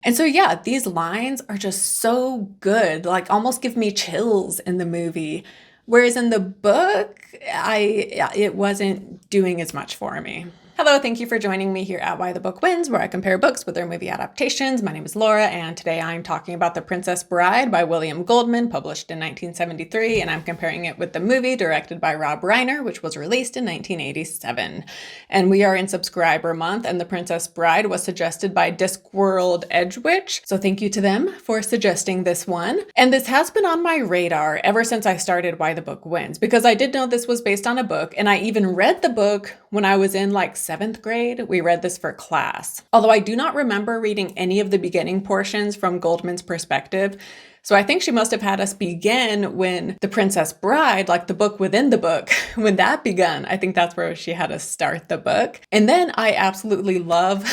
And so, yeah, these lines are just so good, like almost give me chills in the movie. Whereas in the book, it wasn't doing as much for me. Hello, thank you for joining me here at Why the Book Wins, where I compare books with their movie adaptations. My name is Laura, and today I'm talking about The Princess Bride by William Goldman, published in 1973, and I'm comparing it with the movie directed by Rob Reiner, which was released in 1987. And we are in subscriber month, and The Princess Bride was suggested by Discworld Edgewitch, so thank you to them for suggesting this one. And this has been on my radar ever since I started Why the Book Wins, because I did know this was based on a book, and I even read the book when I was in like 7th grade. We read this for class. Although I do not remember reading any of the beginning portions from Goldman's perspective. So I think she must have had us begin when The Princess Bride, like the book within the book, when that begun. I think that's where she had us start the book. And then I absolutely love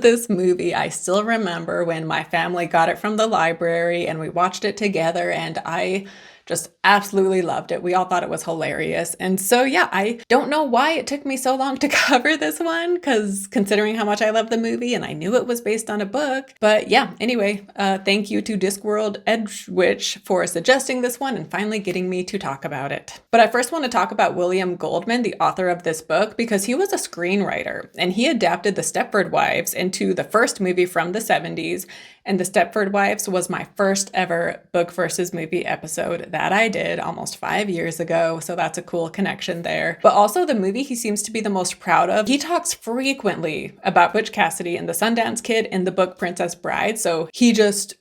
this movie. I still remember when my family got it from the library and we watched it together, and I just absolutely loved it. We all thought it was hilarious. And so, yeah, I don't know why it took me so long to cover this one, because considering how much I love the movie and I knew it was based on a book. But yeah, anyway, thank you to Discworld Edgewitch for suggesting this one and finally getting me to talk about it. But I first want to talk about William Goldman, the author of this book, because he was a screenwriter and he adapted The Stepford Wives into the first movie from the 70s. And The Stepford Wives was my first ever book versus movie episode that I did almost 5 years ago. So that's a cool connection there. But also the movie he seems to be the most proud of. He talks frequently about Butch Cassidy and the Sundance Kid in the book Princess Bride. So he just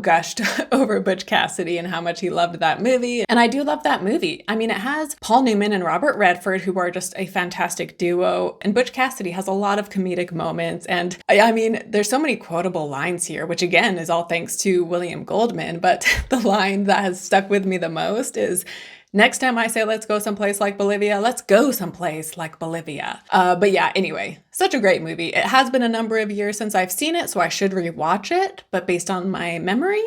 gushed over Butch Cassidy and how much he loved that movie. And I do love that movie. I mean, it has Paul Newman and Robert Redford, who are just a fantastic duo. And Butch Cassidy has a lot of comedic moments. And I mean, there's so many quotable lines here, which again is all thanks to William Goldman. But the line that has stuck with me the most is, "Next time I say let's go someplace like Bolivia, let's go someplace like Bolivia." But yeah, anyway, such a great movie. It has been a number of years since I've seen it, so I should rewatch it. But based on my memory,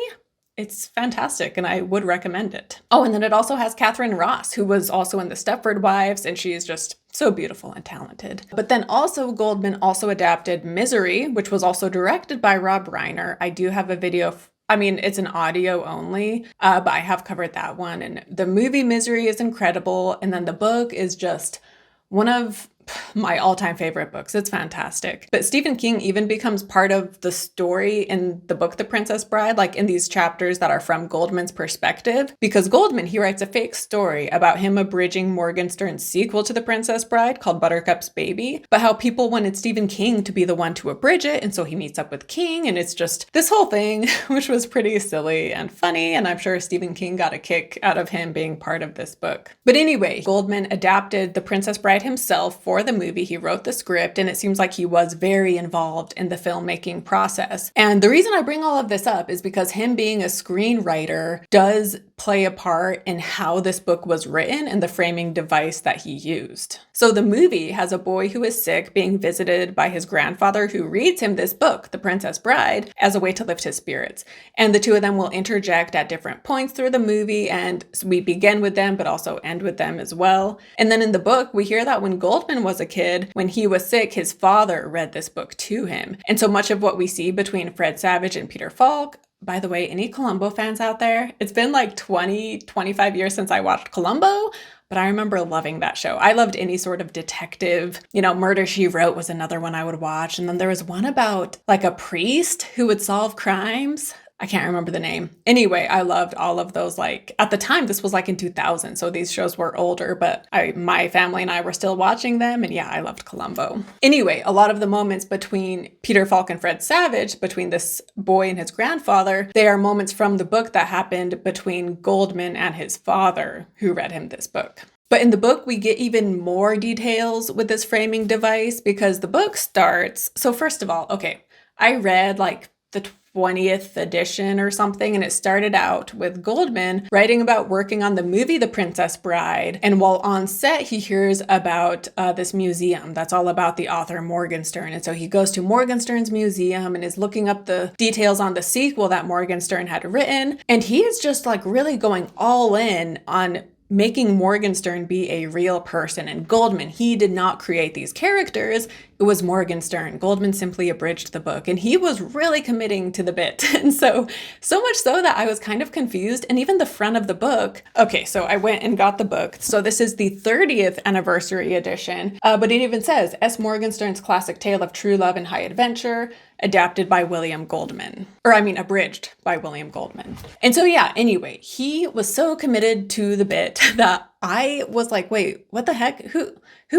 it's fantastic and I would recommend it. Oh, and then it also has Catherine Ross, who was also in The Stepford Wives, and she is just so beautiful and talented. But then also Goldman also adapted Misery, which was also directed by Rob Reiner. I do have a video it's an audio only, but I have covered that one. And the movie Misery is incredible. And then the book is just one of my all-time favorite books. It's fantastic. But Stephen King even becomes part of the story in the book The Princess Bride, like in these chapters that are from Goldman's perspective. Because Goldman, he writes a fake story about him abridging Morgenstern's sequel to The Princess Bride called Buttercup's Baby, but how people wanted Stephen King to be the one to abridge it, and so he meets up with King, and it's just this whole thing, which was pretty silly and funny, and I'm sure Stephen King got a kick out of him being part of this book. But anyway, Goldman adapted The Princess Bride himself for the movie. He wrote the script, and it seems like he was very involved in the filmmaking process. And the reason I bring all of this up is because him being a screenwriter does play a part in how this book was written and the framing device that he used. So the movie has a boy who is sick being visited by his grandfather, who reads him this book, The Princess Bride, as a way to lift his spirits. And the two of them will interject at different points through the movie, and we begin with them but also end with them as well. And then in the book, we hear that when Goldman was a kid, when he was sick, his father read this book to him. And so much of what we see between Fred Savage and Peter Falk, by the way, any Columbo fans out there? It's been like 25 years since I watched Columbo, but I remember loving that show. I loved any sort of detective, Murder, She Wrote was another one I would watch. And then there was one about like a priest who would solve crimes. I can't remember the name. Anyway, I loved all of those. Like at the time, this was like in 2000. So these shows were older, but my family and I were still watching them. And yeah, I loved Columbo. Anyway, a lot of the moments between Peter Falk and Fred Savage, between this boy and his grandfather, they are moments from the book that happened between Goldman and his father, who read him this book. But in the book, we get even more details with this framing device, because the book starts. So first of all, okay, I read like the 20th edition or something, and it started out with Goldman writing about working on the movie The Princess Bride, and while on set he hears about this museum that's all about the author Morgenstern, and so he goes to Morgenstern's museum and is looking up the details on the sequel that Morgenstern had written, and he is just like really going all in on making Morgenstern be a real person. And Goldman, he did not create these characters. It it was Morgenstern. Goldman simply abridged the book, and he was really committing to the bit. And so much so that I was kind of confused. And even the front of the book, okay, so I went and got the book. So this is the 30th anniversary edition, but it even says S. Morgenstern's classic tale of true love and high adventure, adapted by William Goldman. Abridged by William Goldman. And so yeah, anyway, he was so committed to the bit that I was like, wait, what the heck? Who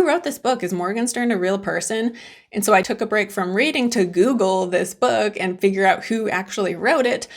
wrote this book? Is Morgenstern a real person? And so I took a break from reading to Google this book and figure out who actually wrote it.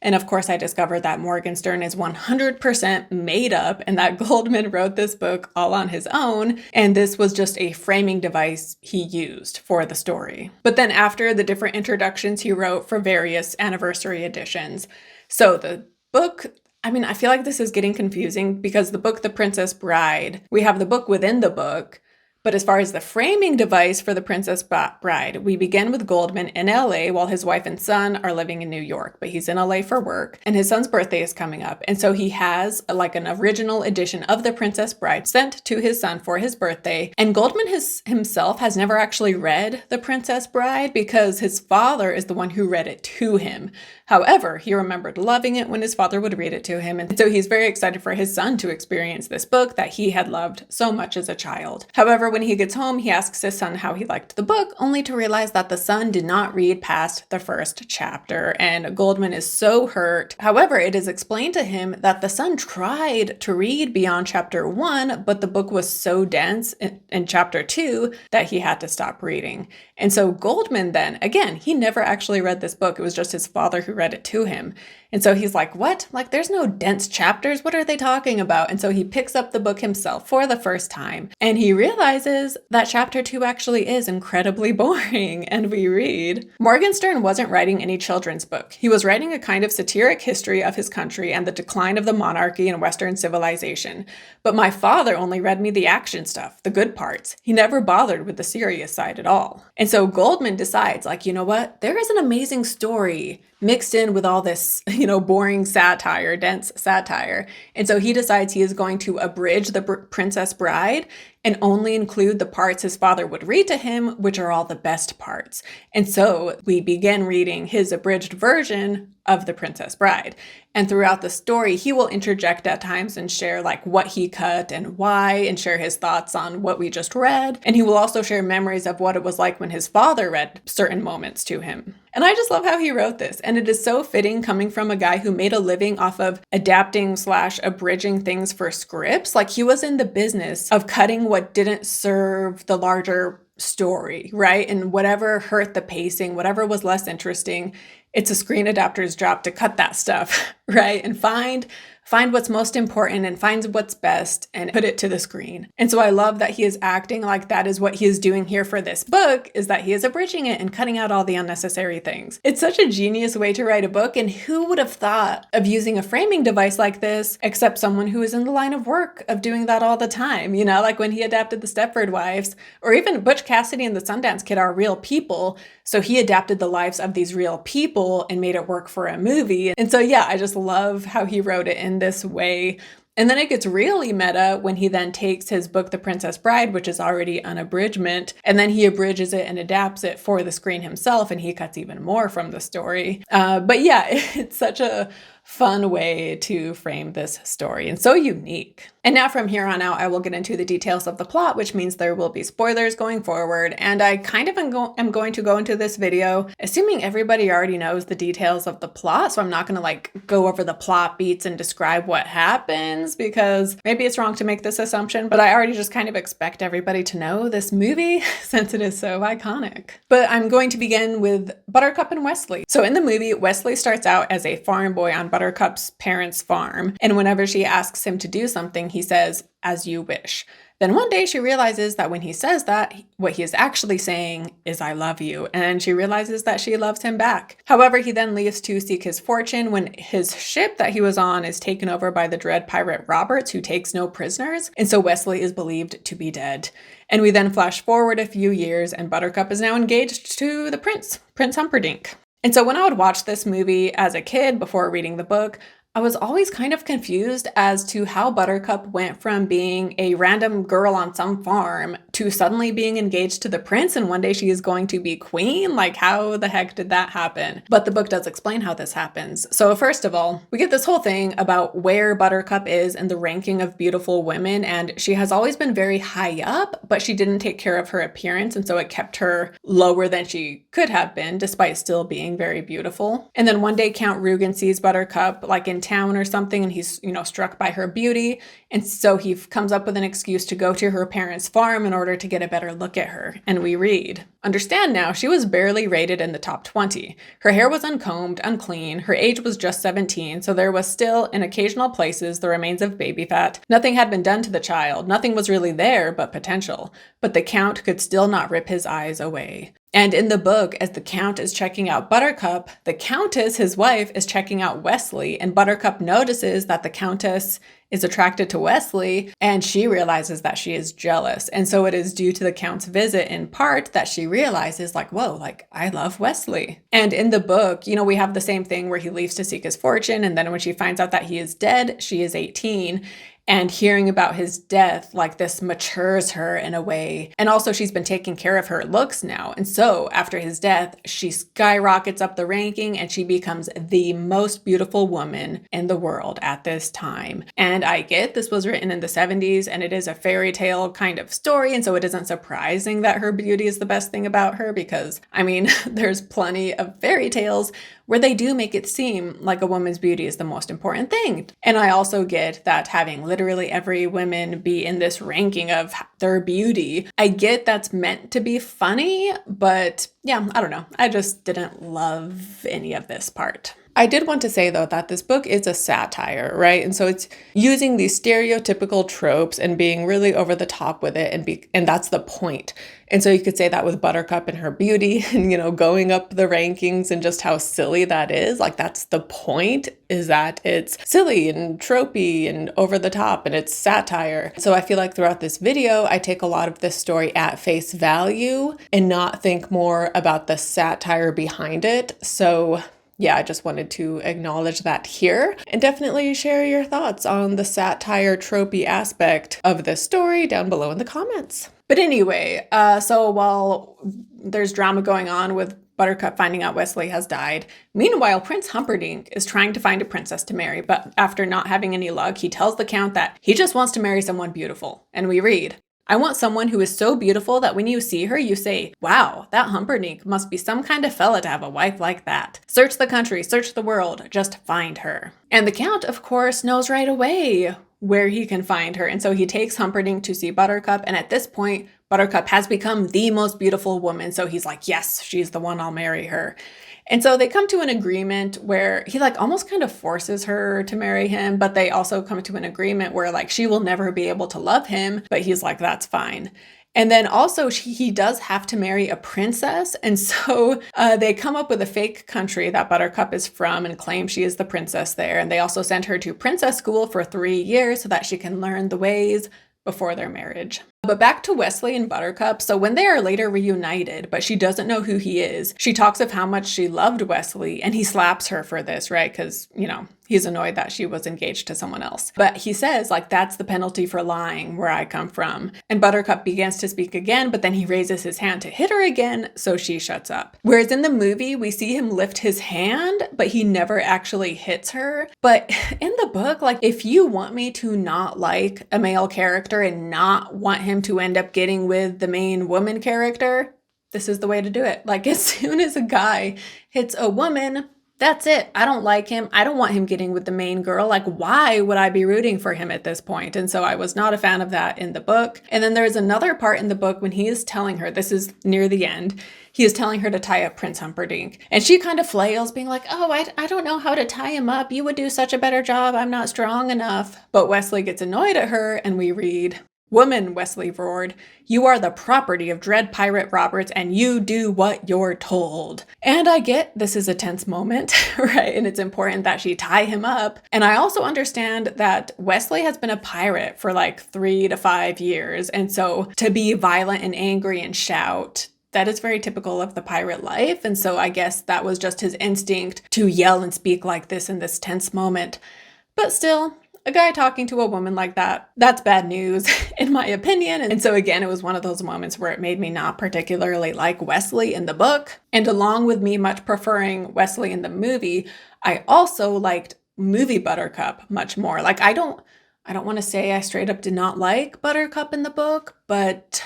And of course, I discovered that Morgenstern is 100% made up and that Goldman wrote this book all on his own. And this was just a framing device he used for the story. But then after the different introductions he wrote for various anniversary editions. So the book, I feel like this is getting confusing because the book, The Princess Bride, we have the book within the book. But as far as the framing device for The Princess Bride, we begin with Goldman in LA while his wife and son are living in New York, but he's in LA for work and his son's birthday is coming up. And so he has like an original edition of The Princess Bride sent to his son for his birthday. And Goldman himself has never actually read The Princess Bride because his father is the one who read it to him. However, he remembered loving it when his father would read it to him. And so he's very excited for his son to experience this book that he had loved so much as a child. However, when he gets home, he asks his son how he liked the book, only to realize that the son did not read past the first chapter, and Goldman is so hurt. However, it is explained to him that the son tried to read beyond chapter 1, but the book was so dense in chapter 2 that he had to stop reading. And so Goldman then, again, he never actually read this book. It was just his father who read it to him. And so he's like, what? Like, there's no dense chapters. What are they talking about? And so he picks up the book himself for the first time. And he realizes that chapter 2 actually is incredibly boring. And we read, Morgenstern wasn't writing any children's book. He was writing a kind of satiric history of his country and the decline of the monarchy and Western civilization. But my father only read me the action stuff, the good parts. He never bothered with the serious side at all. And so Goldman decides, like, you know what? There is an amazing story mixed in with all this, boring satire, dense satire. And so he decides he is going to abridge The Princess Bride and only include the parts his father would read to him, which are all the best parts. And so we begin reading his abridged version of The Princess Bride. And throughout the story, he will interject at times and share like what he cut and why, and share his thoughts on what we just read. And he will also share memories of what it was like when his father read certain moments to him. And I just love how he wrote this. And it is so fitting coming from a guy who made a living off of adapting/abridging things for scripts. Like, he was in the business of cutting what didn't serve the larger story, right? And whatever hurt the pacing, whatever was less interesting, it's a screen adapter's job to cut that stuff, right? And find what's most important and find what's best and put it to the screen. And so I love that he is acting like that is what he is doing here for this book, is that he is abridging it and cutting out all the unnecessary things. It's such a genius way to write a book, and who would have thought of using a framing device like this except someone who is in the line of work of doing that all the time, like when he adapted The Stepford Wives, or even Butch Cassidy and the Sundance Kid are real people, so he adapted the lives of these real people and made it work for a movie. And so yeah, I just love how he wrote it in this way. And then it gets really meta when he then takes his book, The Princess Bride, which is already an abridgment, and then he abridges it and adapts it for the screen himself, and he cuts even more from the story. But yeah, it's such a fun way to frame this story and so unique. And now from here on out, I will get into the details of the plot, which means there will be spoilers going forward. And I kind of am going to go into this video assuming everybody already knows the details of the plot. So I'm not going to go over the plot beats and describe what happens, because maybe it's wrong to make this assumption, but I already just kind of expect everybody to know this movie since it is so iconic. But I'm going to begin with Buttercup and Westley. So in the movie, Westley starts out as a farm boy on Buttercup's parents' farm, and whenever she asks him to do something, he says, "As you wish." Then one day she realizes that when he says that, what he is actually saying is "I love you," and she realizes that she loves him back. However, he then leaves to seek his fortune when his ship that he was on is taken over by the dread pirate Roberts, who takes no prisoners, and so Westley is believed to be dead. And we then flash forward a few years, and Buttercup is now engaged to the Prince Humperdinck. And so when I would watch this movie as a kid before reading the book, I was always kind of confused as to how Buttercup went from being a random girl on some farm to suddenly being engaged to the prince, and one day she is going to be queen. Like, how the heck did that happen? But the book does explain how this happens. So first of all, we get this whole thing about where Buttercup is in the ranking of beautiful women, and she has always been very high up, but she didn't take care of her appearance, and so it kept her lower than she could have been, despite still being very beautiful. And then one day Count Rugen sees Buttercup like in town or something, and he's, struck by her beauty. And so he comes up with an excuse to go to her parents' farm in order to get a better look at her. And we read, "Understand now, she was barely rated in the top 20. Her hair was uncombed, unclean. Her age was just 17, so there was still, in occasional places, the remains of baby fat. Nothing had been done to the child. Nothing was really there but potential. But the Count could still not rip his eyes away." And in the book, as the Count is checking out Buttercup, the Countess, his wife, is checking out Westley, and Buttercup notices that the Countess is attracted to Westley, and she realizes that she is jealous. And so it is due to the Count's visit, in part, that she realizes, like, whoa, like, I love Westley. And in the book, we have the same thing where he leaves to seek his fortune, and then when she finds out that he is dead, she is 18. And hearing about his death, like, this matures her in a way. And also she's been taking care of her looks now. And so after his death, she skyrockets up the ranking and she becomes the most beautiful woman in the world at this time. And I get this was written in the 70s and it is a fairy tale kind of story. And so it isn't surprising that her beauty is the best thing about her, because there's plenty of fairy tales where they do make it seem like a woman's beauty is the most important thing. And I also get that having literally every woman be in this ranking of their beauty, I get that's meant to be funny, but yeah, I don't know. I just didn't love any of this part. I did want to say, though, that this book is a satire, right? And so it's using these stereotypical tropes and being really over the top with it, and that's the point. And so you could say that with Buttercup and her beauty and, going up the rankings and just how silly that is. Like, that's the point, is that it's silly and tropey and over the top and it's satire. So I feel like throughout this video, I take a lot of this story at face value and not think more about the satire behind it. So yeah, I just wanted to acknowledge that here, and definitely share your thoughts on the satire tropey aspect of this story down below in the comments. But anyway, so while there's drama going on with Buttercup finding out Westley has died, meanwhile, Prince Humperdinck is trying to find a princess to marry, but after not having any luck, he tells the Count that he just wants to marry someone beautiful. And we read, "I want someone who is so beautiful that when you see her, you say, wow, that Humperdinck must be some kind of fella to have a wife like that. Search the country, search the world, just find her." And the Count, of course, knows right away where he can find her. And so he takes Humperdinck to see Buttercup. And at this point, Buttercup has become the most beautiful woman. So he's like, yes, she's the one, I'll marry her. And so they come to an agreement where he almost kind of forces her to marry him, but they also come to an agreement where she will never be able to love him, but he's like, that's fine. And then also he does have to marry a princess. And so they come up with a fake country that Buttercup is from and claim she is the princess there. And they also send her to princess school for 3 years so that she can learn the ways before their marriage. But back to Westley and Buttercup. So when they are later reunited, but she doesn't know who he is, she talks of how much she loved Westley, and he slaps her for this, right? Because, he's annoyed that she was engaged to someone else. But he says, that's the penalty for lying where I come from. And Buttercup begins to speak again, but then he raises his hand to hit her again, so she shuts up. Whereas in the movie, we see him lift his hand, but he never actually hits her. But in the book, if you want me to not like a male character and not want him to end up getting with the main woman character, this is the way to do it. As soon as a guy hits a woman, that's it. I don't like him. I don't want him getting with the main girl. Why would I be rooting for him at this point? And so I was not a fan of that in the book. And then there's another part in the book when he is telling her, this is near the end, he is telling her to tie up Prince Humperdinck. And she kind of flails, being like, oh, I don't know how to tie him up. You would do such a better job. I'm not strong enough. But Westley gets annoyed at her, and we read, "Woman," Westley roared, "you are the property of Dread Pirate Roberts, and you do what you're told." And I get this is a tense moment, right? And it's important that she tie him up. And I also understand that Westley has been a pirate for 3 to 5 years. And so to be violent and angry and shout, that is very typical of the pirate life. And so I guess that was just his instinct to yell and speak like this in this tense moment. But still, a guy talking to a woman like that, that's bad news, in my opinion. And so again, it was one of those moments where it made me not particularly like Westley in the book. And along with me much preferring Westley in the movie, I also liked movie Buttercup much more. Like, I don't want to say I straight up did not like Buttercup in the book, but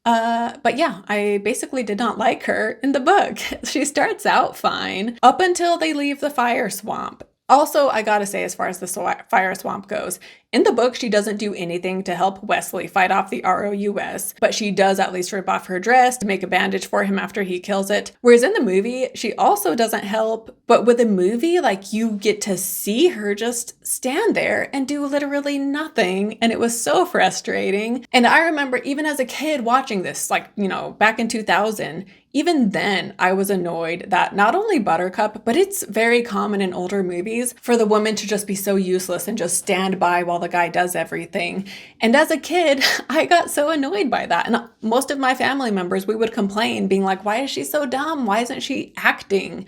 yeah, I basically did not like her in the book. She starts out fine up until they leave the fire swamp. Also, I gotta say, as far as the fire swamp goes, in the book, she doesn't do anything to help Westley fight off the ROUS, but she does at least rip off her dress to make a bandage for him after he kills it. Whereas in the movie, she also doesn't help, but with the movie, like, you get to see her just stand there and do literally nothing, and it was so frustrating. And I remember even as a kid watching this, like, you know, back in 2000, even then, I was annoyed that not only Buttercup, but it's very common in older movies for the woman to just be so useless and just stand by while the guy does everything. And as a kid, I got so annoyed by that. And most of my family members, we would complain, being like, why is she so dumb? Why isn't she acting?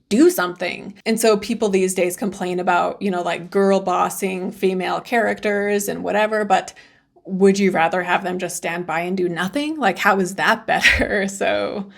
Do something. And so people these days complain about, you know, like girl bossing female characters and whatever, but would you rather have them just stand by and do nothing? Like, how is that better? So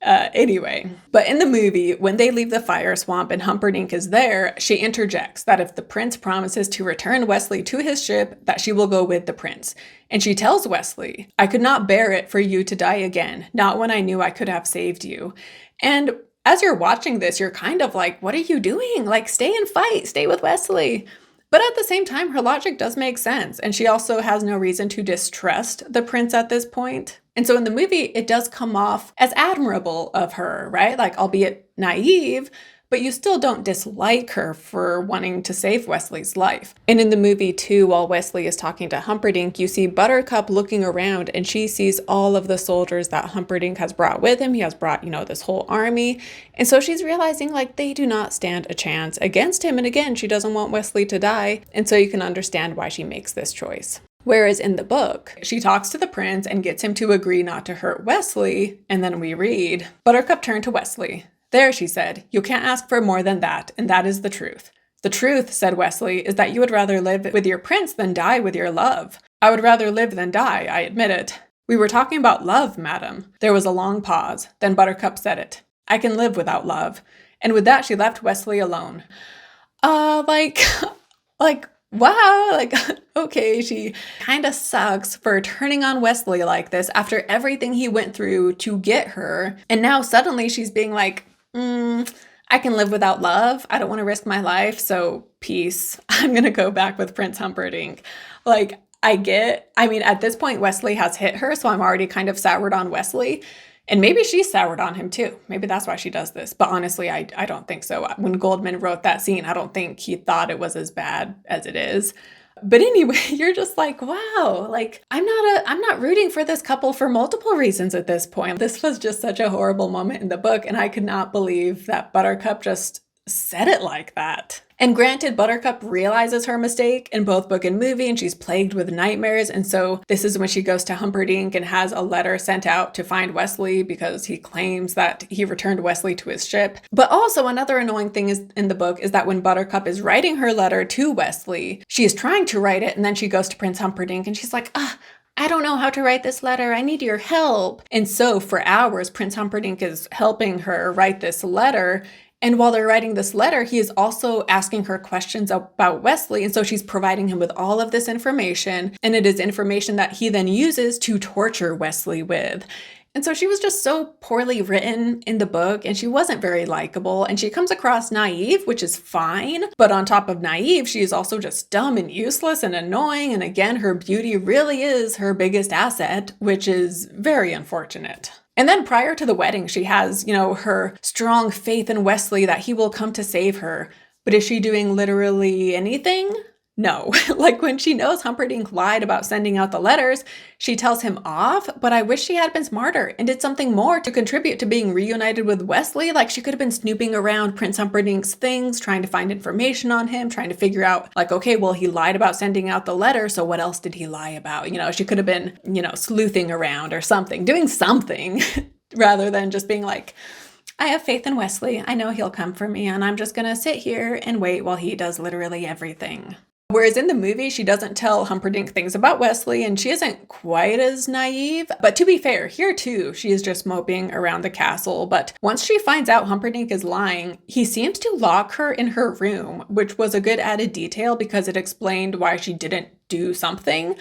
anyway, but in the movie, when they leave the fire swamp and Humperdinck is there, she interjects that if the prince promises to return Westley to his ship, that she will go with the prince. And she tells Westley, I could not bear it for you to die again, not when I knew I could have saved you. And as you're watching this, you're kind of like, what are you doing? Like, stay and fight, stay with Westley. But at the same time, her logic does make sense, and she also has no reason to distrust the prince at this point. And so in the movie, it does come off as admirable of her, right? Like, albeit naive, but you still don't dislike her for wanting to save Wesley's life. And in the movie too, while Westley is talking to Humperdinck, you see Buttercup looking around and she sees all of the soldiers that Humperdinck has brought with him. He has brought, you know, this whole army. And so she's realizing like they do not stand a chance against him. And again, she doesn't want Westley to die. And so you can understand why she makes this choice. Whereas in the book, she talks to the prince and gets him to agree not to hurt Westley. And then we read, Buttercup turned to Westley. There, she said, you can't ask for more than that, and that is the truth. The truth, said Westley, is that you would rather live with your prince than die with your love. I would rather live than die, I admit it. We were talking about love, madam. There was a long pause. Then Buttercup said it. I can live without love. And with that, she left Westley alone. Wow, okay, she kind of sucks for turning on Westley like this after everything he went through to get her. And now suddenly she's being like, I can live without love. I don't want to risk my life, so peace. I'm going to go back with Prince Humperdinck. Like, at this point, Westley has hit her, so I'm already kind of soured on Westley. And maybe she's soured on him too. Maybe that's why she does this. But honestly, I don't think so. When Goldman wrote that scene, I don't think he thought it was as bad as it is. But anyway, you're just like, wow, like I'm not rooting for this couple for multiple reasons at this point. This was just such a horrible moment in the book, and I could not believe that Buttercup just said it like that. And granted, Buttercup realizes her mistake in both book and movie, and she's plagued with nightmares. And so this is when she goes to Humperdinck and has a letter sent out to find Westley because he claims that he returned Westley to his ship. But also another annoying thing is in the book is that when Buttercup is writing her letter to Westley, she is trying to write it, and then she goes to Prince Humperdinck and she's like, I don't know how to write this letter. I need your help. And so for hours, Prince Humperdinck is helping her write this letter. And while they're writing this letter, he is also asking her questions about Westley. And so she's providing him with all of this information. And it is information that he then uses to torture Westley with. And so she was just so poorly written in the book, and she wasn't very likable. And she comes across naive, which is fine. But on top of naive, she is also just dumb and useless and annoying. And again, her beauty really is her biggest asset, which is very unfortunate. And then prior to the wedding, she has, her strong faith in Westley that he will come to save her. But is she doing literally anything? No. Like when she knows Humperdinck lied about sending out the letters, she tells him off, but I wish she had been smarter and did something more to contribute to being reunited with Westley. Like she could have been snooping around Prince Humperdinck's things, trying to find information on him, trying to figure out like, okay, well, he lied about sending out the letter. So what else did he lie about? She could have been, sleuthing around or something, doing something rather than just being like, I have faith in Westley. I know he'll come for me, and I'm just gonna sit here and wait while he does literally everything. Whereas in the movie, she doesn't tell Humperdinck things about Westley, and she isn't quite as naive. But to be fair, here too, she is just moping around the castle. But once she finds out Humperdinck is lying, he seems to lock her in her room, which was a good added detail because it explained why she didn't do something.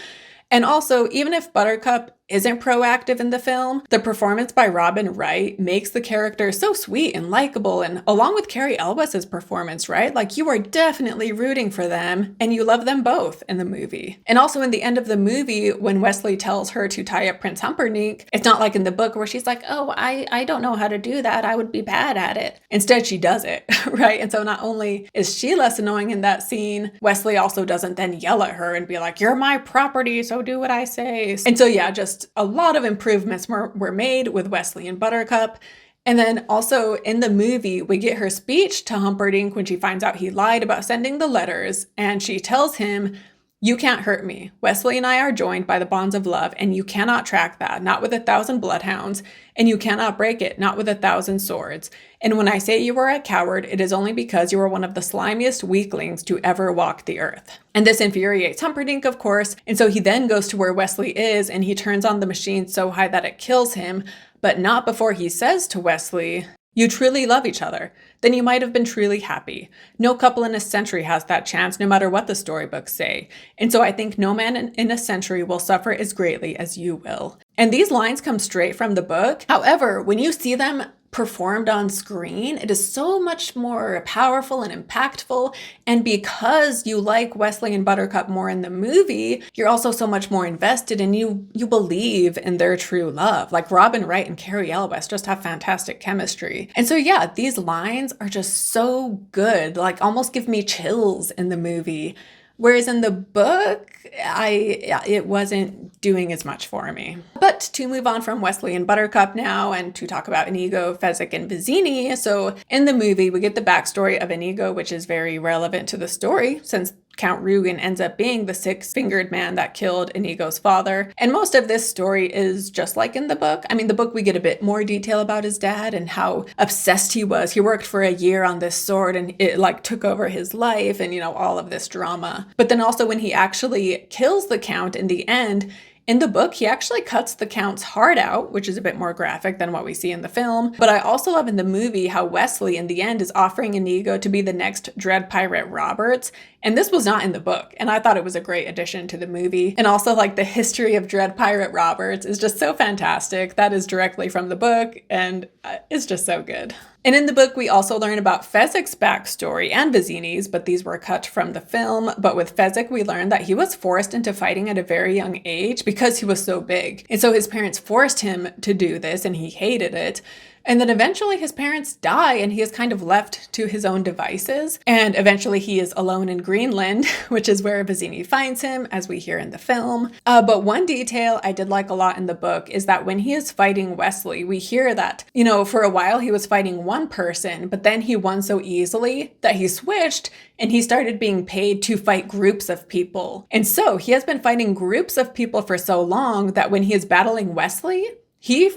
And also, even if Buttercup isn't proactive in the film, the performance by Robin Wright makes the character so sweet and likable, and along with Carrie Elwes's performance, right? Like, you are definitely rooting for them, and you love them both in the movie. And also in the end of the movie, when Westley tells her to tie up Prince Humperdinck, it's not like in the book where she's like, oh, I don't know how to do that, I would be bad at it. Instead, she does it, right? And so not only is she less annoying in that scene, Westley also doesn't then yell at her and be like, you're my property, so do what I say. And so yeah, just a lot of improvements were made with Westley and Buttercup. And then also in the movie, we get her speech to Humperdinck when she finds out he lied about sending the letters. And she tells him, you can't hurt me. Westley and I are joined by the bonds of love, and you cannot track that, not with 1,000 bloodhounds, and you cannot break it, not with 1,000 swords. And when I say you are a coward, it is only because you are one of the slimiest weaklings to ever walk the earth. And this infuriates Humperdinck, of course, and so he then goes to where Westley is, and he turns on the machine so high that it kills him, but not before he says to Westley, you truly love each other. Then you might have been truly happy. No couple in a century has that chance, no matter what the storybooks say. And so I think no man in a century will suffer as greatly as you will. And these lines come straight from the book. However, when you see them performed on screen, it is so much more powerful and impactful. And because you like Westley and Buttercup more in the movie, you're also so much more invested, and you believe in their true love. Like Robin Wright and Carrie Elwes just have fantastic chemistry. And so yeah, these lines are just so good, like almost give me chills in the movie. Whereas in the book, it wasn't doing as much for me. But to move on from Westley and Buttercup now and to talk about Inigo, Fezzik, and Vizzini. So in the movie, we get the backstory of Inigo, which is very relevant to the story since Count Rugen ends up being the six-fingered man that killed Inigo's father. And most of this story is just like in the book. I mean, the book we get a bit more detail about his dad and how obsessed he was. He worked for a year on this sword and it like took over his life and, you know, all of this drama. But then also when he actually kills the Count in the end, in the book, he actually cuts the Count's heart out, which is a bit more graphic than what we see in the film. But I also love in the movie how Westley, in the end, is offering Inigo to be the next Dread Pirate Roberts. And this was not in the book. And I thought it was a great addition to the movie. And also, like, the history of Dread Pirate Roberts is just so fantastic. That is directly from the book, and it's just so good. And in the book, we also learn about Fezzik's backstory and Vizzini's, but these were cut from the film. But with Fezzik, we learned that he was forced into fighting at a very young age because he was so big. And so his parents forced him to do this, and he hated it. And then eventually his parents die and he is kind of left to his own devices. And eventually he is alone in Greenland, which is where Vizzini finds him, as we hear in the film. But one detail I did like a lot in the book is that when he is fighting Westley, we hear that, you know, for a while he was fighting one person, but then he won so easily that he switched and he started being paid to fight groups of people. And so he has been fighting groups of people for so long that when he is battling Westley, he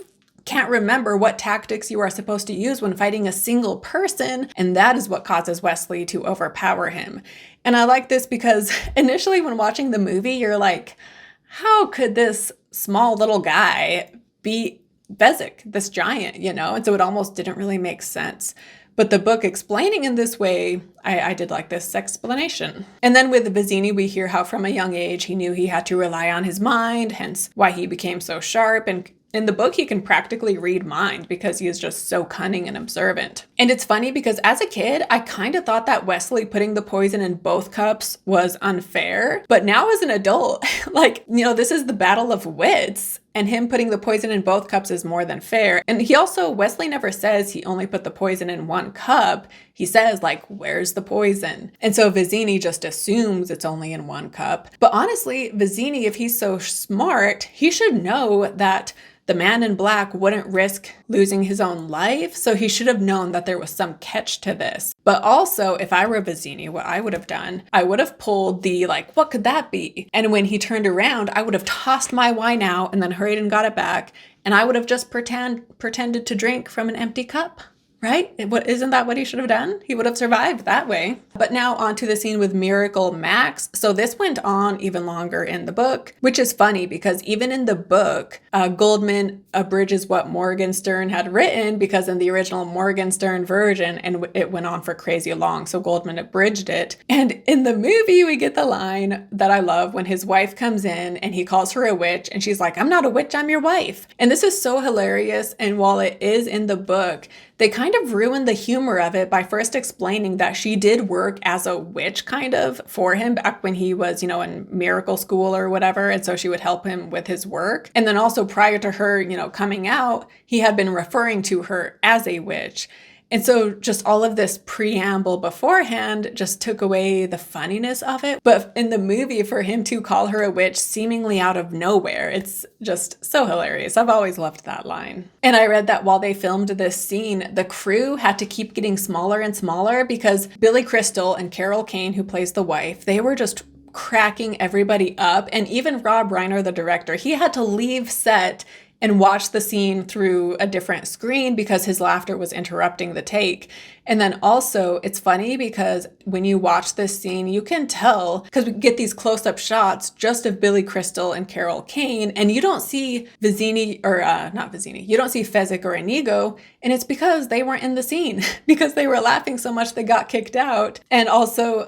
can't remember what tactics you are supposed to use when fighting a single person, and that is what causes Westley to overpower him. And I like this because initially when watching the movie, you're like, how could this small little guy beat Fezzik, this giant, you know? And so it almost didn't really make sense. But the book explaining in this way, I did like this explanation. And then with Vizzini, we hear how from a young age he knew he had to rely on his mind, hence why he became so sharp. And in the book, he can practically read mind because he is just so cunning and observant. And it's funny because as a kid, I kind of thought that Westley putting the poison in both cups was unfair. But now as an adult, like, you know, this is the battle of wits. And him putting the poison in both cups is more than fair. And he also, Westley never says he only put the poison in one cup. He says, like, where's the poison? And so Vizzini just assumes it's only in one cup. But honestly, Vizzini, if he's so smart, he should know that the man in black wouldn't risk losing his own life, so he should have known that there was some catch to this. But also, if I were Vizzini, what I would have done, I would have pulled the, like, what could that be? And when he turned around, I would have tossed my wine out and then hurried and got it back, and I would have just pretended to drink from an empty cup. right? Isn't that what he should have done? He would have survived that way. But now on to the scene with Miracle Max. So this went on even longer in the book, which is funny because even in the book, Goldman abridges what Morgenstern had written, because in the original Morgenstern version, and it went on for crazy long, so Goldman abridged it. And in the movie, we get the line that I love when his wife comes in and he calls her a witch, and she's like, "I'm not a witch, I'm your wife." And this is so hilarious. And while it is in the book, they kind of ruined the humor of it by first explaining that she did work as a witch kind of for him back when he was, in miracle school or whatever. And so she would help him with his work. And then also prior to her, coming out, he had been referring to her as a witch. And so just all of this preamble beforehand just took away the funniness of it. But in the movie, for him to call her a witch seemingly out of nowhere, it's just so hilarious. I've always loved that line. And I read that while they filmed this scene, the crew had to keep getting smaller and smaller because Billy Crystal and Carol Kane, who plays the wife, they were just cracking everybody up. And even Rob Reiner, the director, he had to leave set and watch the scene through a different screen because his laughter was interrupting the take. And then also, it's funny because when you watch this scene, you can tell, because we get these close-up shots just of Billy Crystal and Carol Kane, and you don't see Vizzini, or not Vizzini, you don't see Fezzik or Inigo, and it's because they weren't in the scene, because they were laughing so much they got kicked out. And also,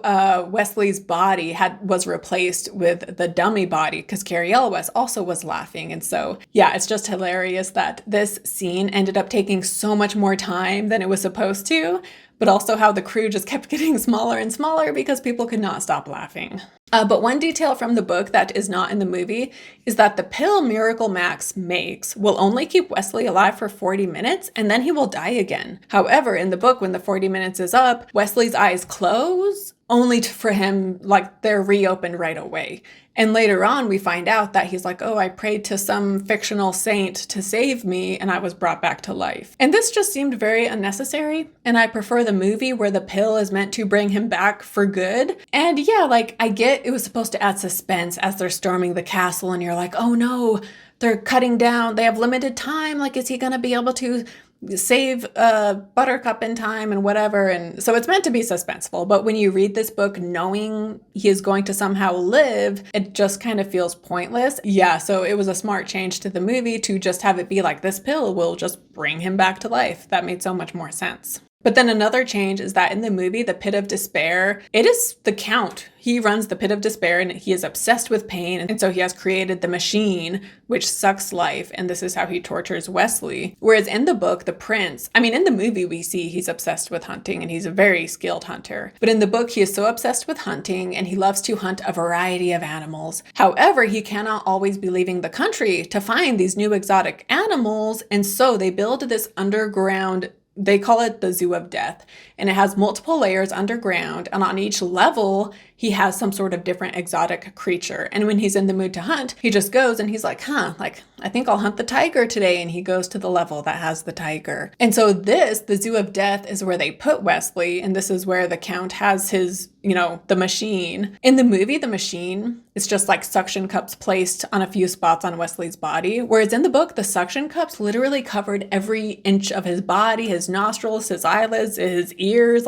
Wesley's body was replaced with the dummy body, because Carrie Elwes also was laughing. And so, yeah, it's just hilarious that this scene ended up taking so much more time than it was supposed to, but also how the crew just kept getting smaller and smaller because people could not stop laughing. But one detail from the book that is not in the movie is that the pill Miracle Max makes will only keep Wesley alive for 40 minutes and then he will die again. However, in the book, when the 40 minutes is up, Wesley's eyes close only for him, they're reopened right away. And later on, we find out that he's like, "Oh, I prayed to some fictional saint to save me, and I was brought back to life." And this just seemed very unnecessary. And I prefer the movie where the pill is meant to bring him back for good. And yeah, I get it was supposed to add suspense as they're storming the castle, and you're like, "Oh no, they're cutting down. They have limited time. Is he going to be able to save Buttercup in time and whatever?" And so it's meant to be suspenseful, but when you read this book knowing he is going to somehow live, it just kind of feels pointless. Yeah, so it was a smart change to the movie to just have it be like, this pill will just bring him back to life. That made so much more sense. But then another change is that in the movie, the Pit of Despair, it is the Count. He runs the Pit of Despair and he is obsessed with pain. And so he has created the machine, which sucks life. And this is how he tortures Wesley. Whereas in the book, the prince, in the movie, we see he's obsessed with hunting and he's a very skilled hunter. But in the book, he is so obsessed with hunting and he loves to hunt a variety of animals. However, he cannot always be leaving the country to find these new exotic animals. And so they build this underground, they call it the Zoo of Death, and it has multiple layers underground, and on each level, he has some sort of different exotic creature. And when he's in the mood to hunt, he just goes and he's like, I think I'll hunt the tiger today, and he goes to the level that has the tiger. And so the Zoo of Death, is where they put Wesley, and this is where the Count has his, the machine. In the movie, the machine is just like suction cups placed on a few spots on Wesley's body, whereas in the book, the suction cups literally covered every inch of his body, his nostrils, his eyelids, his ears,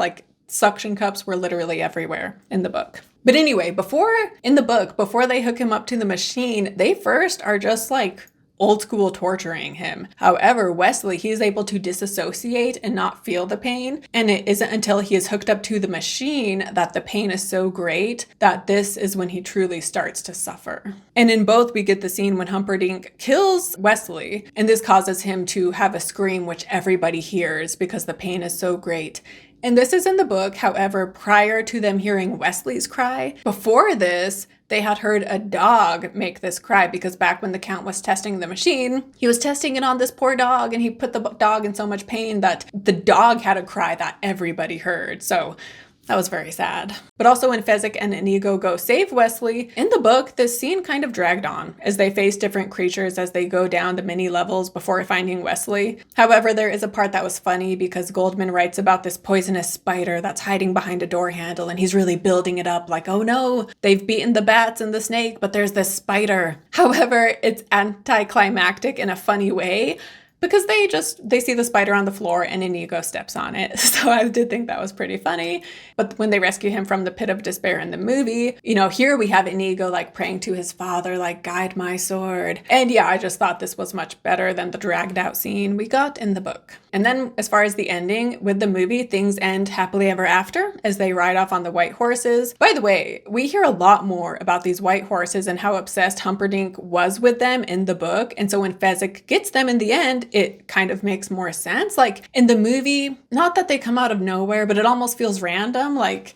suction cups were literally everywhere in the book. But anyway, before they hook him up to the machine, they first are just old school torturing him. However, Wesley, he's able to disassociate and not feel the pain. And it isn't until he is hooked up to the machine that the pain is so great that this is when he truly starts to suffer. And in both, we get the scene when Humperdinck kills Wesley, and this causes him to have a scream which everybody hears because the pain is so great. And this is in the book. However, prior to them hearing Wesley's cry, before this, they had heard a dog make this cry, because back when the Count was testing the machine, he was testing it on this poor dog, and he put the dog in so much pain that the dog had a cry that everybody heard. So that was very sad. But also when Fezzik and Inigo go save Wesley, in the book, this scene kind of dragged on as they face different creatures as they go down the many levels before finding Wesley. However, there is a part that was funny because Goldman writes about this poisonous spider that's hiding behind a door handle, and he's really building it up oh no, they've beaten the bats and the snake, but there's this spider. However, it's anticlimactic in a funny way. because they see the spider on the floor and Inigo steps on it. So I did think that was pretty funny. But when they rescue him from the pit of despair in the movie, here we have Inigo like praying to his father, like, guide my sword. And yeah, I just thought this was much better than the dragged out scene we got in the book. And then as far as the ending, with the movie, things end happily ever after as they ride off on the white horses. By the way, we hear a lot more about these white horses and how obsessed Humperdinck was with them in the book. And so when Fezzik gets them in the end, it kind of makes more sense. Like in the movie, not that they come out of nowhere, but it almost feels random. Like,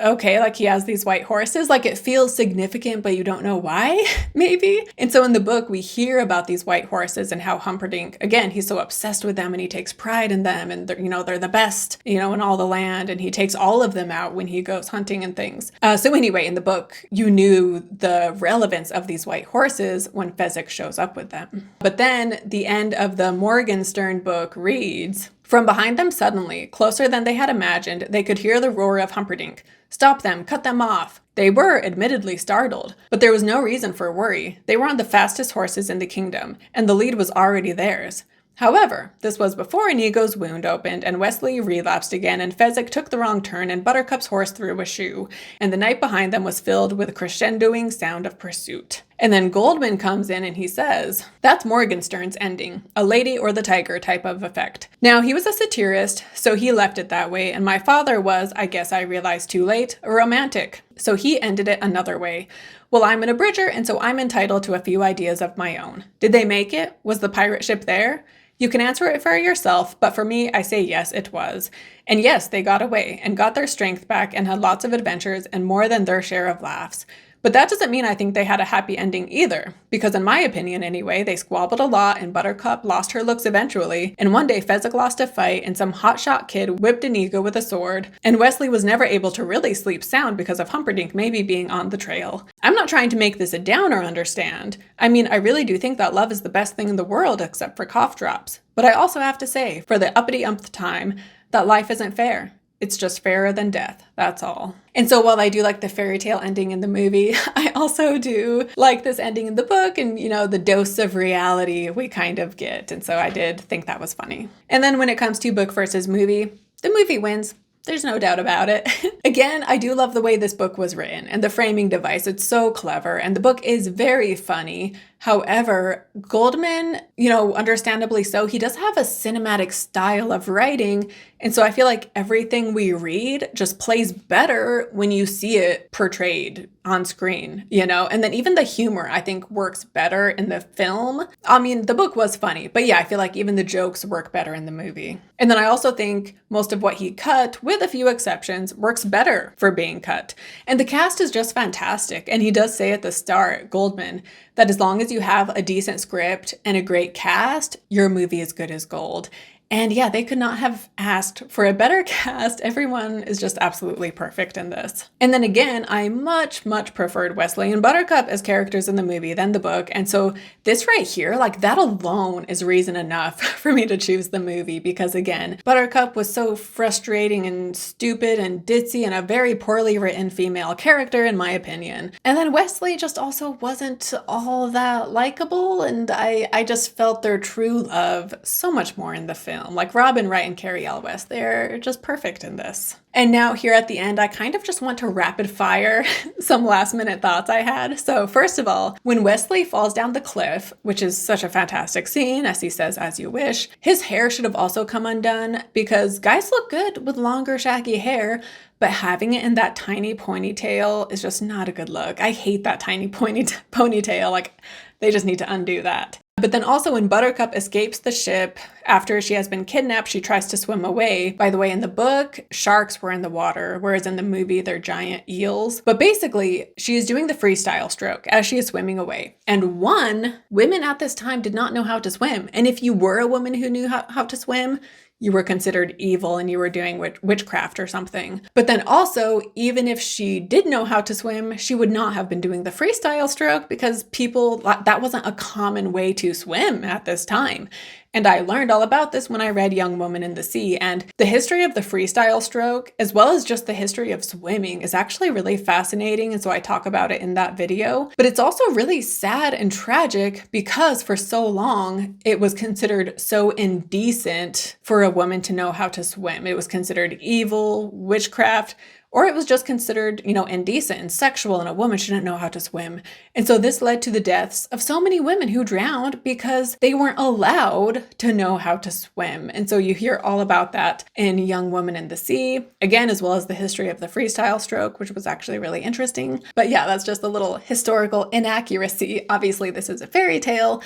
okay, like he has these white horses, like it feels significant, but you don't know why, maybe. And so in the book, we hear about these white horses and how Humperdinck, again, he's so obsessed with them and he takes pride in them and they're the best, in all the land. And he takes all of them out when he goes hunting and things. So anyway, in the book, you knew the relevance of these white horses when Fezzik shows up with them. But then the end of the Morgenstern book reads, from behind them suddenly, closer than they had imagined, they could hear the roar of Humperdinck. Stop them, cut them off. They were admittedly startled, but there was no reason for worry. They were on the fastest horses in the kingdom, and the lead was already theirs. However, this was before Inigo's wound opened and Westley relapsed again and Fezzik took the wrong turn and Buttercup's horse threw a shoe, and the night behind them was filled with a crescendoing sound of pursuit. And then Goldman comes in and he says, that's Morgenstern's ending, a Lady or the Tiger type of effect. Now, he was a satirist, so he left it that way, and my father was, I guess I realized too late, a romantic. So he ended it another way. Well, I'm an abridger, and so I'm entitled to a few ideas of my own. Did they make it? Was the pirate ship there? You can answer it for yourself, but for me, I say yes, it was. And yes, they got away and got their strength back and had lots of adventures and more than their share of laughs. But that doesn't mean I think they had a happy ending either, because in my opinion anyway, they squabbled a lot and Buttercup lost her looks eventually, and one day Fezzik lost a fight and some hotshot kid whipped Inigo with a sword, and Westley was never able to really sleep sound because of Humperdinck maybe being on the trail. I'm not trying to make this a downer, understand. I mean, I really do think that love is the best thing in the world except for cough drops. But I also have to say, for the uppity-umpth time, that life isn't fair. It's just fairer than death, that's all. And so while I do like the fairy tale ending in the movie, I also do like this ending in the book and, the dose of reality we kind of get. And so I did think that was funny. And then when it comes to book versus movie, the movie wins. There's no doubt about it. Again, I do love the way this book was written and the framing device. It's so clever and the book is very funny. However, Goldman, understandably so, he does have a cinematic style of writing. And so I feel like everything we read just plays better when you see it portrayed on screen, And then even the humor, I think, works better in the film. I mean, the book was funny, but yeah, I feel like even the jokes work better in the movie. And then I also think most of what he cut, with a few exceptions, works better for being cut. And the cast is just fantastic. And he does say at the start, Goldman, that as long as you have a decent script and a great cast, your movie is good as gold. And yeah, they could not have asked for a better cast. Everyone is just absolutely perfect in this. And then again, I much, much preferred Westley and Buttercup as characters in the movie than the book. And so this right here, like that alone is reason enough for me to choose the movie because again, Buttercup was so frustrating and stupid and ditzy and a very poorly written female character in my opinion. And then Westley just also wasn't all that likable and I just felt their true love so much more in the film. Like Robin Wright and Carrie Elwes, they're just perfect in this. And now here at the end, I kind of just want to rapid fire some last minute thoughts I had. So first of all, when Westley falls down the cliff, which is such a fantastic scene, as he says, as you wish, his hair should have also come undone because guys look good with longer shaggy hair, but having it in that tiny ponytail is just not a good look. I hate that tiny ponytail. Like they just need to undo that. But then also when Buttercup escapes the ship, after she has been kidnapped, she tries to swim away. By the way, in the book, sharks were in the water, whereas in the movie, they're giant eels. But basically, she is doing the freestyle stroke as she is swimming away. And women at this time did not know how to swim. And if you were a woman who knew how to swim, you were considered evil and you were doing witchcraft or something. But then also, even if she did know how to swim, she would not have been doing the freestyle stroke because that wasn't a common way to swim at this time. And I learned all about this when I read Young Woman in the Sea, and the history of the freestyle stroke, as well as just the history of swimming, is actually really fascinating, and so I talk about it in that video. But it's also really sad and tragic because for so long, it was considered so indecent for a woman to know how to swim. It was considered evil, witchcraft, or it was just considered, indecent and sexual, and a woman shouldn't know how to swim. And so this led to the deaths of so many women who drowned because they weren't allowed to know how to swim. And so you hear all about that in Young Woman in the Sea, again, as well as the history of the freestyle stroke, which was actually really interesting. But yeah, that's just a little historical inaccuracy. Obviously, this is a fairy tale.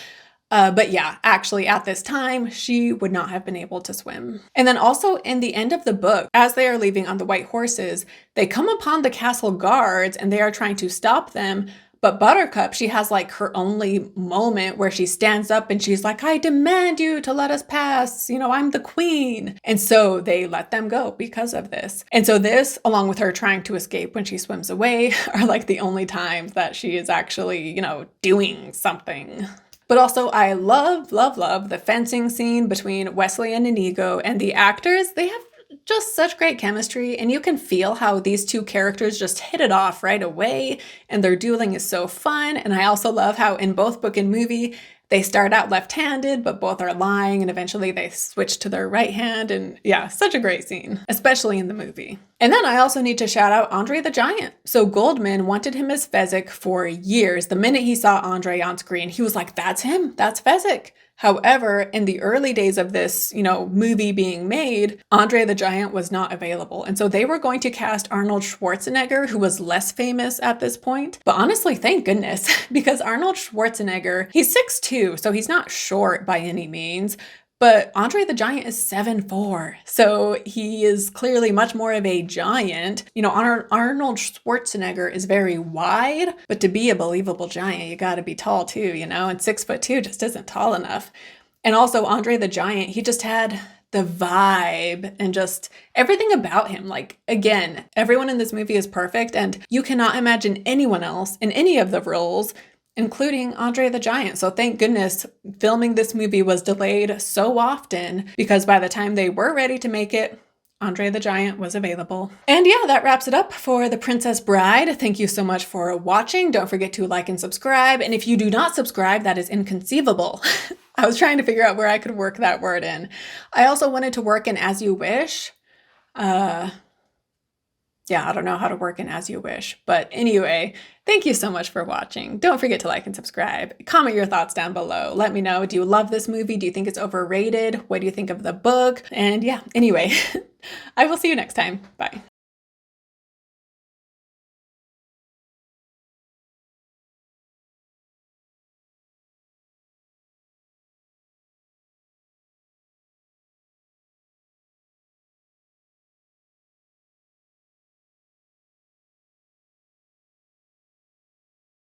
But yeah, actually at this time, she would not have been able to swim. And then also in the end of the book, as they are leaving on the white horses, they come upon the castle guards and they are trying to stop them. But Buttercup, she has like her only moment where she stands up and she's like, I demand you to let us pass. I'm the queen. And so they let them go because of this. And so this, along with her trying to escape when she swims away, are like the only times that she is actually, doing something. But also, I love the fencing scene between Westley and Inigo, and the actors, they have just such great chemistry, and you can feel how these two characters just hit it off right away, and their dueling is so fun. And I also love how in both book and movie, they start out left-handed, but both are lying, and eventually they switch to their right hand. And yeah, such a great scene, especially in the movie. And then I also need to shout out Andre the Giant. So Goldman wanted him as Fezzik for years. The minute he saw Andre on screen, he was like, that's him, that's Fezzik. However, in the early days of this, movie being made, Andre the Giant was not available. And so they were going to cast Arnold Schwarzenegger, who was less famous at this point. But honestly, thank goodness, because Arnold Schwarzenegger, he's 6'2", so he's not short by any means. But Andre the Giant is 7'4", so he is clearly much more of a giant. Arnold Schwarzenegger is very wide, but to be a believable giant, you gotta be tall too, and 6'2" just isn't tall enough. And also Andre the Giant, he just had the vibe and just everything about him. Like, again, everyone in this movie is perfect, and you cannot imagine anyone else in any of the roles, including Andre the Giant. So thank goodness filming this movie was delayed so often, because by the time they were ready to make it, Andre the Giant was available. And yeah, that wraps it up for The Princess Bride. Thank you so much for watching. Don't forget to like and subscribe. And if you do not subscribe, that is inconceivable. I was trying to figure out where I could work that word in. I also wanted to work in As You Wish. Yeah, I don't know how to work in As You Wish. But anyway, thank you so much for watching. Don't forget to like and subscribe. Comment your thoughts down below. Let me know, do you love this movie? Do you think it's overrated? What do you think of the book? And yeah, anyway, I will see you next time. Bye.